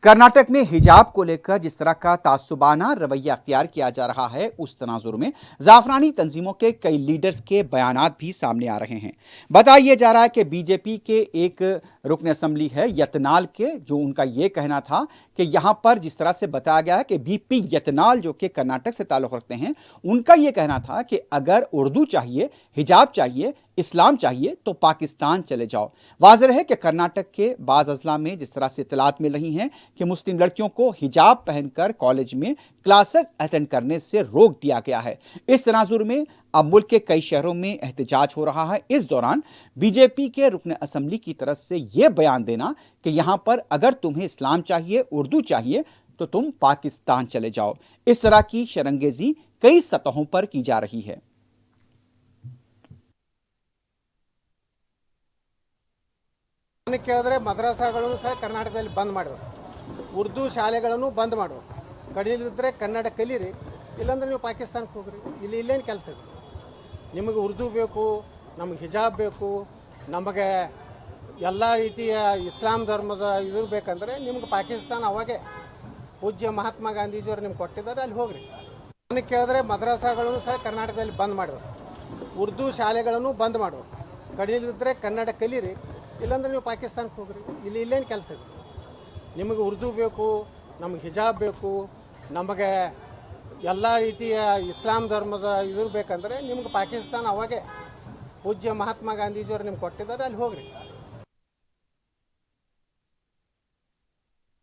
कर्नाटक में हिजाब को लेकर जिस तरह का तासुबाना रवैया अख्तियार किया जा रहा है, उस तनाजुर में जाफरानी तंजीमों के कई लीडर्स के बयानात भी सामने आ रहे हैं। बताया जा रहा है कि बीजेपी के एक रुकन असम्बली है यतनाल के, जो उनका ये कहना था कि यहां पर जिस तरह से बताया गया है कि बीपी यतनाल जो कि कर्नाटक से ताल्लुक रखते हैं, उनका यह कहना था कि अगर उर्दू चाहिए, हिजाब चाहिए, इस्लाम चाहिए तो पाकिस्तान चले जाओ। वाज़ेह है कि कर्नाटक के बाज़ अजला में जिस तरह से इत्तलात मिल रही हैं कि मुस्लिम लड़कियों को हिजाब पहनकर कॉलेज में क्लासेस अटेंड करने से रोक दिया गया है। इस तनाजुर में अब मुल्क के कई शहरों में एहतजाज हो रहा है। इस दौरान बीजेपी के रुकन असम्बली की तरफ से यह बयान देना कि यहां पर अगर तुम्हें इस्लाम चाहिए, उर्दू चाहिए तो तुम पाकिस्तान चले जाओ, इस तरह की शरंगेजी कई सतहों पर की जा रही है। ಕೇಳಿದ್ರೆ ಮದ್ರಸಾಗಳನ್ನು ಸಹ ಕರ್ನಾಟಕದಲ್ಲಿ ಬಂದ್ ಮಾಡಬೇಕು, ಉರ್ದು ಶಾಲೆಗಳನ್ನು ಬಂದ್ ಮಾಡಬೇಕು, ಕಲಿಯಲಿದ್ರೆ ಕನ್ನಡ ಕಲೀರಿ, ಇಲ್ಲಾಂದ್ರೆ ನೀವು ಪಾಕಿಸ್ತಾನಕ್ಕೆ ಹೋಗ್ರಿ. ಇಲ್ಲೇನು ಕೆಲಸ ಇದೆ ನಿಮಗೆ? ಉರ್ದು ಬೇಕು, ನಮಗೆ ಹಿಜಾಬ್ ಬೇಕು, ನಮಗೆ ಎಲ್ಲ ರೀತಿಯ ಇಸ್ಲಾಂ ಧರ್ಮದ ಇದು ಬೇಕಂದ್ರೆ ನಿಮ್ಗೆ ಪಾಕಿಸ್ತಾನ ಅವಾಗೆ ಪೂಜ್ಯ ಮಹಾತ್ಮ ಗಾಂಧೀಜಿಯವರು ನಿಮ್ಗೆ ಕೊಟ್ಟಿದ್ದಾರೆ, ಅಲ್ಲಿ ಹೋಗ್ರಿ. ಕೇಳಿದ್ರೆ ಮದ್ರಸಾಗಳನ್ನು ಸಹ ಕರ್ನಾಟಕದಲ್ಲಿ ಬಂದ್ ಮಾಡಬೇಕು, ಉರ್ದು ಶಾಲೆಗಳನ್ನು ಬಂದ್ ಮಾಡಬೇಕು, ಕಲಿಯಲಿದ್ರೆ ಕನ್ನಡ ಕಲೀರಿ, ಇಲ್ಲಾಂದ್ರೆ ನೀವು ಪಾಕಿಸ್ತಾನಕ್ಕೆ ಹೋಗ್ರಿ. ಇಲ್ಲೇನು ಕೆಲಸ ಇದೆ ನಿಮಗೆ? ಉರ್ದು ಬೇಕು, ನಮಗೆ ಹಿಜಾಬ್ ಬೇಕು, ನಮಗೆ ಎಲ್ಲ ರೀತಿಯ ಇಸ್ಲಾಂ ಧರ್ಮದ ಇದು ಬೇಕಂದ್ರೆ ನಿಮ್ಗೆ ಪಾಕಿಸ್ತಾನ ಅವಾಗೆ ಪೂಜ್ಯ ಮಹಾತ್ಮ ಗಾಂಧೀಜಿಯವರು ನಿಮ್ಗೆ ಕೊಟ್ಟಿದ್ದಾರೆ, ಅಲ್ಲಿ ಹೋಗ್ರಿ.